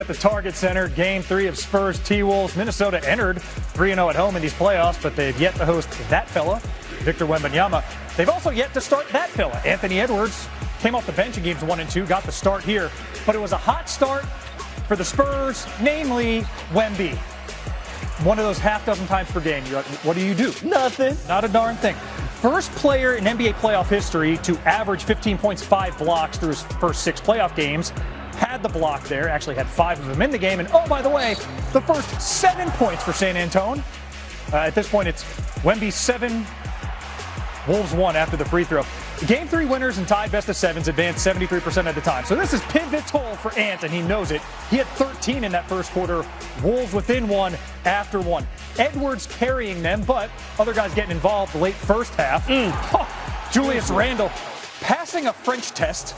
the Target Center. Game 3 of Spurs T-Wolves. Minnesota entered 3-0 at home in these playoffs, but they've yet to host that fella, Victor Wembanyama. They've also yet to start that fella, Anthony Edwards. Came off the bench in games 1 and 2, got the start here. But it was a hot start for the Spurs, namely Wemby. One of those half dozen times per game. You're like, what do you do? Nothing. Not a darn thing. First player in NBA playoff history to average 15 points, 5 blocks through his first 6 playoff games. Had the block there, actually had 5 of them in the game. And oh, by the way, the first 7 points for San Antonio. At this point, it's Wemby 7, Wolves 1 after the free throw. Game 3 winners and tied best of 7s advanced 73% of the time. So this is pivotal for Ant, and he knows it. He had 13 in that first quarter. Wolves within 1 after 1. Edwards carrying them, but other guys getting involved late first half. Julius Randle passing a French test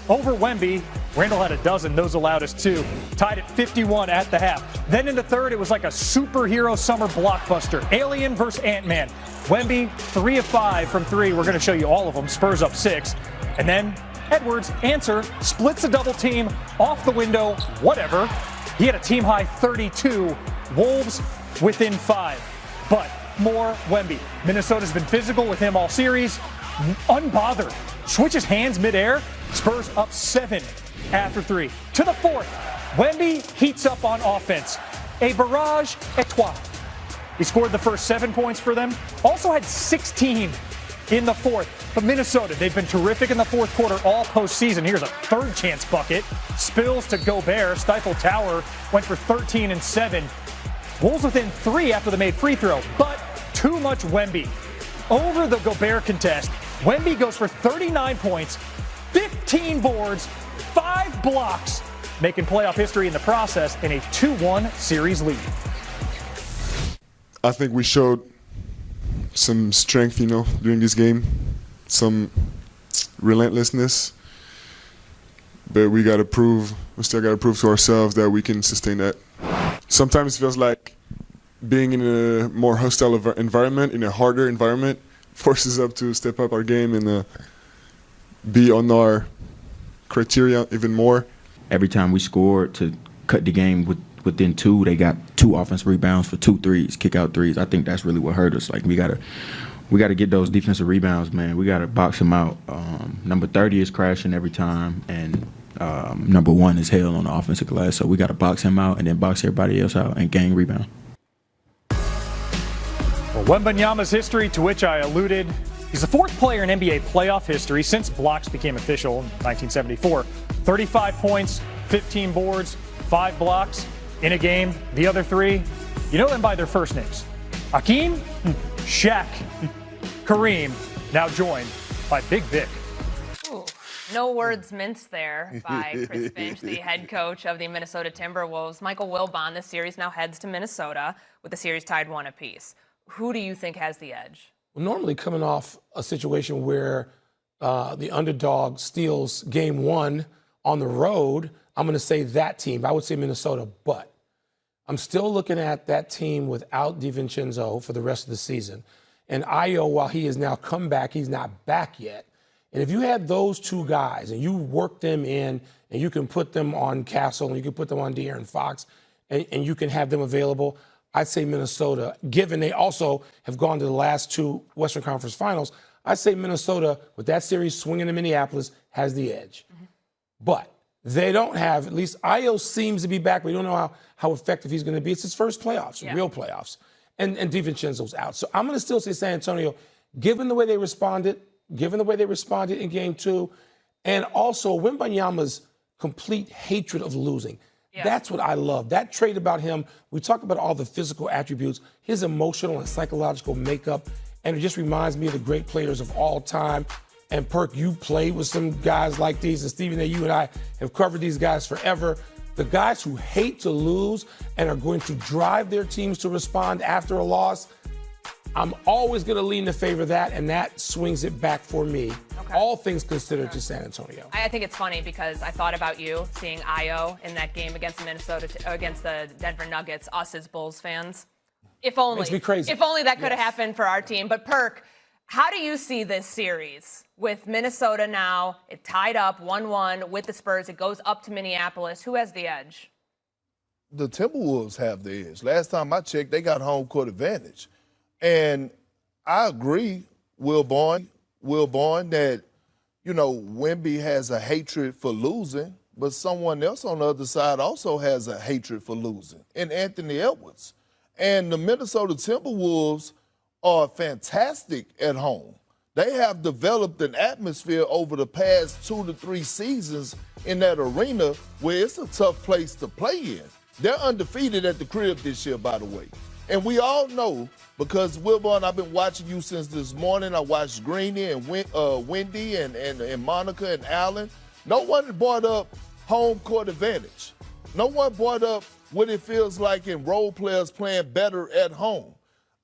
over Wemby. Randle had a dozen, those allowed us 2. Tied at 51 at the half. Then in the third, it was like a superhero summer blockbuster. Alien versus Ant-Man. Wemby, 3 of 5 from 3. We're going to show you all of them. Spurs up 6. And then Edwards, answer, splits a double team, off the window, whatever. He had a team high 32. Wolves within 5. But more Wemby. Minnesota's been physical with him all series. Unbothered. Switches hands midair. Spurs up 7 after 3. To the fourth. Wemby heats up on offense. A barrage et trois. He scored the first 7 points for them. Also had 16 in the fourth. But Minnesota, they've been terrific in the fourth quarter all postseason. Here's a third chance bucket. Spills to Gobert. Stifle Tower went for 13 and 7. Wolves within 3 after the made free throw. But too much Wemby. Over the Gobert contest, Wemby goes for 39 points, 15 boards, 5 blocks, making playoff history in the process in a 2-1 series lead. I think we showed some strength, during this game, some relentlessness. But we still got to prove to ourselves that we can sustain that. Sometimes it feels like being in a more hostile environment, in a harder environment, forces us to step up our game and be on our criteria even more. Every time we scored to cut the game within 2, they got 2 offensive rebounds for 2 threes, kick out threes. I think that's really what hurt us. Like we gotta get those defensive rebounds, man. We gotta box them out. Number 30 is crashing every time, and number 1 is hell on the offensive glass. So we gotta box him out and then box everybody else out and gang rebound. Well, Wembanyama's history, to which I alluded, he's the 4th player in NBA playoff history since blocks became official in 1974. 35 points, 15 boards, 5 blocks in a game. The other 3, you know them by their first names. Hakeem, Shaq, Kareem, now joined by Big Vic. Ooh, no words minced there by Chris Finch, the head coach of the Minnesota Timberwolves. Michael Wilbon, this series now heads to Minnesota with the series tied 1 apiece. Who do you think has the edge? Well, normally coming off a situation where the underdog steals game 1 on the road, I'm going to say that team. I would say Minnesota, but I'm still looking at that team without DiVincenzo for the rest of the season. And Ayo, while he has now come back, he's not back yet. And if you had those 2 guys and you work them in and you can put them on Castle and you can put them on De'Aaron Fox and you can have them available, I'd say Minnesota, given they also have gone to the last 2 Western Conference Finals, I'd say Minnesota, with that series swinging to Minneapolis, has the edge. Mm-hmm. But they don't have, at least Ayo seems to be back. We don't know how effective he's going to be. It's his first playoffs, real playoffs. And DiVincenzo's out. So I'm going to still say San Antonio, given the way they responded in game 2, and also Wembanyama's complete hatred of losing. Yeah. That's what I love. That trait about him, we talk about all the physical attributes, his emotional and psychological makeup, and it just reminds me of the great players of all time. And Perk, you played with some guys like these, and Stephen A., you and I have covered these guys forever. The guys who hate to lose and are going to drive their teams to respond after a loss, I'm always going to lean in favor of that, and that swings it back for me. Okay. All things considered to San Antonio. I think it's funny because I thought about you seeing Ayo in that game against against the Denver Nuggets, us as Bulls fans. If only. Makes me crazy. If only that could have happened for our team. But Perk, how do you see this series with Minnesota now? It tied up 1-1 with the Spurs. It goes up to Minneapolis. Who has the edge? the Timberwolves have the edge. Last time I checked, they got home court advantage. And I agree, Will Bourne, that, you know, Wemby has a hatred for losing, but someone else on the other side also has a hatred for losing, and Anthony Edwards. And the Minnesota Timberwolves are fantastic at home. They have developed an atmosphere over the past 2 to 3 seasons in that arena where it's a tough place to play in. They're undefeated at the crib this year, by the way. And we all know, because Wilbon, I've been watching you since this morning. I watched Greeny and Wendy and Monica and Allen. No one brought up home court advantage. No one brought up what it feels like in role players playing better at home.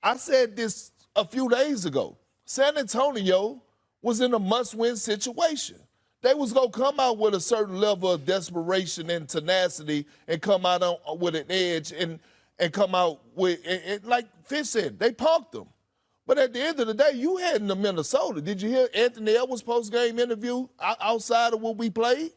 I said this a few days ago. San Antonio was in a must-win situation. They was going to come out with a certain level of desperation and tenacity and come out with an edge and come out with, and like Fish said, they punked them. But at the end of the day, you heading to Minnesota. Did you hear Anthony Edwards' post-game interview outside of what we played?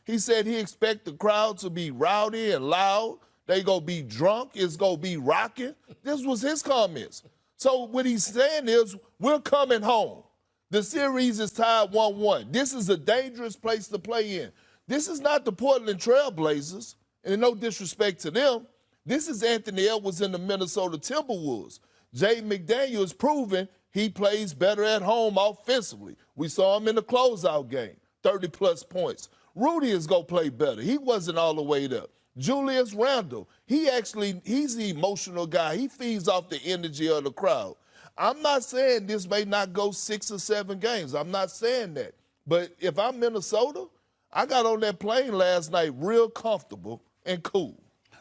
He said he expect the crowd to be rowdy and loud. They going to be drunk. It's going to be rocking. This was his comments. So what he's saying is, we're coming home. The series is tied 1-1. This is a dangerous place to play in. This is not the Portland Trail Blazers, and no disrespect to them. This is Anthony Edwards in the Minnesota Timberwolves. Jay McDaniel has proven he plays better at home offensively. We saw him in the closeout game, 30-plus points. Rudy is going to play better. He wasn't all the way there. Julius Randle, he's the emotional guy. He feeds off the energy of the crowd. I'm not saying this may not go 6 or 7 games. I'm not saying that. But if I'm Minnesota, I got on that plane last night real comfortable and cool.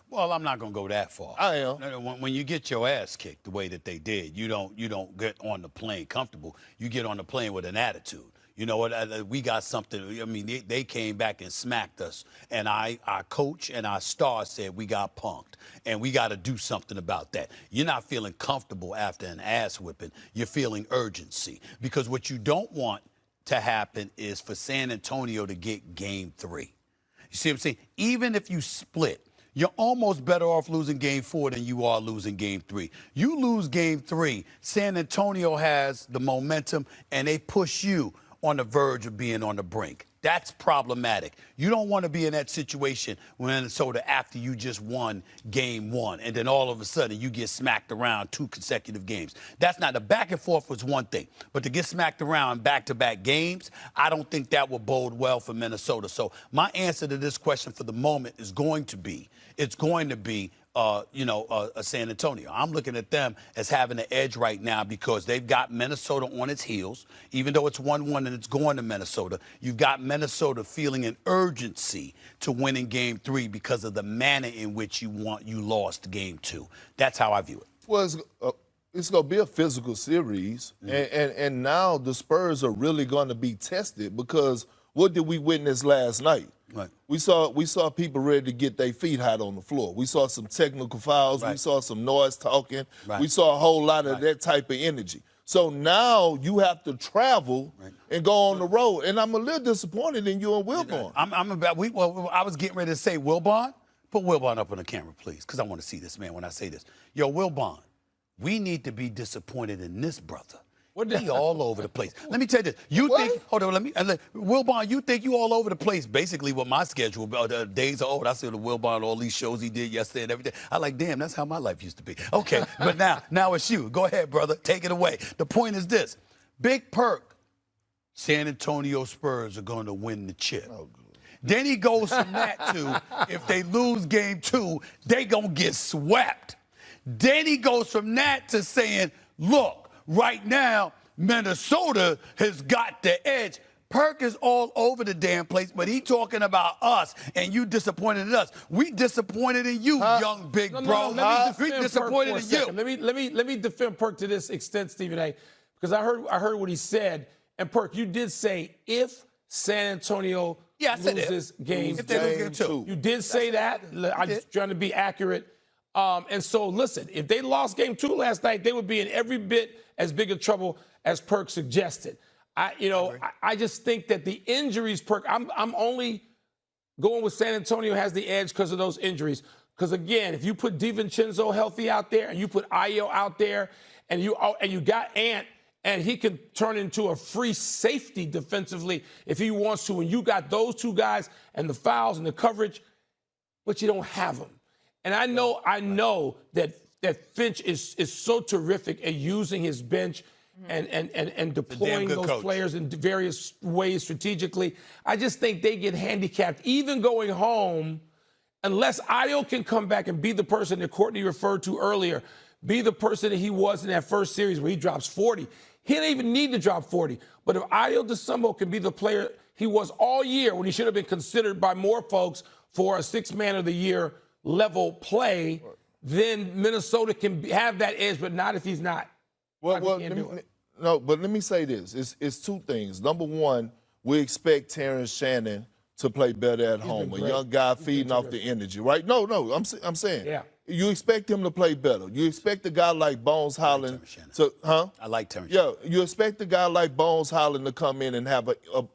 Well, I'm not going to go that far. I am. When you get your ass kicked the way that they did, you don't get on the plane comfortable. You get on the plane with an attitude. You know what? We got something. I mean, they came back and smacked us. And our coach and our star said we got punked. And we got to do something about that. You're not feeling comfortable after an ass whipping. You're feeling urgency. Because what you don't want to happen is for San Antonio to get game 3. You see what I'm saying? Even if you split, you're almost better off losing game 4 than you are losing game 3. You lose game 3, San Antonio has the momentum, and they push you on the verge of being on the brink. That's problematic. You don't want to be in that situation when Minnesota after you just won game 1 and then all of a sudden you get smacked around 2 consecutive games. That's not, the back and forth was one thing, but to get smacked around back-to-back games, I don't think that will bode well for Minnesota. So my answer to this question for the moment is going to be, San Antonio. I'm looking at them as having an edge right now because they've got Minnesota on its heels. Even though it's 1-1 and it's going to Minnesota, you've got Minnesota feeling an urgency to winning game 3 because of the manner in which you lost game 2. That's how I view it. Well, it's going to be a physical series, and now the Spurs are really going to be tested because what did we witness last night? Right. We saw people ready to get their feet hot on the floor. We saw some technical fouls. Right. We saw some noise talking. Right. We saw a whole lot of that type of energy. So now you have to travel and go on the road. And I'm a little disappointed in you and Wilborn. I was getting ready to say Wilborn. Put Wilborn up on the camera, please, because I want to see this man when I say this. Yo, Wilborn, we need to be disappointed in this brother. He all over the place. Let me tell you this. Wilbon, you think you all over the place. Basically, what my schedule, days are old. I see the Wilbon, all these shows he did yesterday and everything. I like, damn, that's how my life used to be. Okay, but now it's you. Go ahead, brother. Take it away. The point is this. Big Perk, San Antonio Spurs are going to win the chip. Oh, then he goes from that to, if they lose game 2, they going to get swept. Then he goes from that to saying, look, right now, Minnesota has got the edge. Perk is all over the damn place, but he talking about us, and you disappointed in us. We disappointed in you, young big bro. We disappointed in you. Let me defend Perk to this extent, Stephen A., because I heard what he said. And Perk, you did say if San Antonio loses game 2. You did say that. I'm just trying to be accurate. And so, listen, if they lost game 2 last night, they would be in every bit as big of trouble as Perk suggested. I just think that the injuries, Perk, I'm only going with San Antonio has the edge because of those injuries. Because again, if you put DiVincenzo healthy out there and you put Ayo out there and you got Ant, and he can turn into a free safety defensively if he wants to, and you got those two guys and the fouls and the coverage, but you don't have them. And I know that Finch is so terrific at using his bench and deploying those players in various ways strategically. I just think they get handicapped, even going home, unless Ayo can come back and be the person that Courtney referred to earlier, be the person that he was in that first series where he drops 40. He didn't even need to drop 40. But if Ayo DeSumbo can be the player he was all year when he should have been considered by more folks for a Sixth Man of the Year level play, then Minnesota can have that edge, but not if he's not. But let me say this. It's two things. Number one, we expect Terrence Shannon to play better at home. A young guy feeding off the energy, right? No, I'm saying. Yeah. You expect him to play better. You expect a guy like Bones Holland to, I like Terrence. Yeah, you expect a guy like Bones Holland to come in and have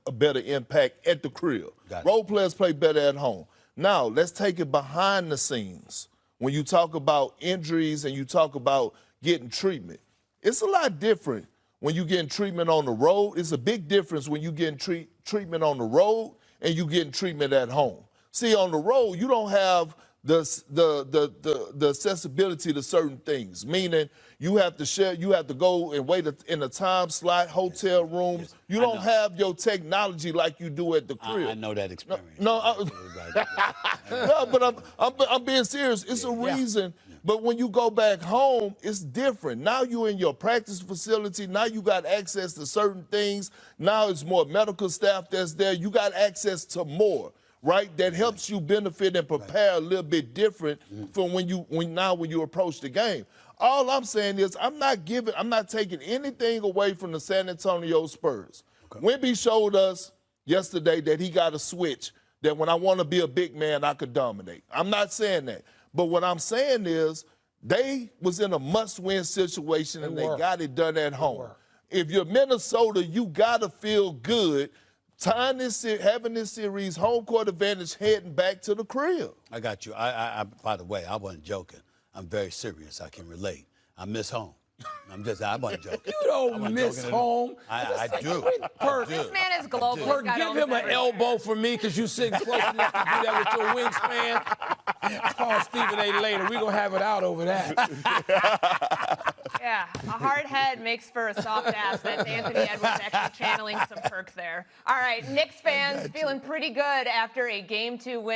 a better impact at the crib. Role players play better at home. Now, let's take it behind the scenes. When you talk about injuries and you talk about getting treatment, it's a lot different when you're getting treatment on the road. It's a big difference when you're getting treatment on the road and you getting treatment at home. See, on the road, you don't have the accessibility to certain things, meaning you have to share, you have to go and wait in a time slot, hotel rooms. You don't have your technology like you do at the crib. I know that experience. No, but I'm being serious. It's a reason. But when you go back home, it's different. Now you're in your practice facility. Now you got access to certain things. Now it's more medical staff that's there. You got access to more. Right, that helps you benefit and prepare a little bit different from when you approach the game. All I'm saying is I'm not taking anything away from the San Antonio Spurs. Wemby showed us yesterday that he got a switch, that when I want to be a big man, I could dominate. I'm not saying that. But what I'm saying is they was in a must-win situation and they got it done at home. If you're Minnesota, you got to feel good having this series, home court advantage, heading back to the crib. I got you. By the way, I wasn't joking. I'm very serious. I can relate. I miss home. I wasn't joking. You don't miss home. I do. This man is global. Perk, give him an elbow for me because you sitting close enough to do that with your wingspan. Call Stephen A. later. We're going to have it out over that. Yeah, a hard head makes for a soft ass. That's Anthony Edwards actually channeling some Perk there. All right, Knicks fans feeling pretty good after a Game 2 win.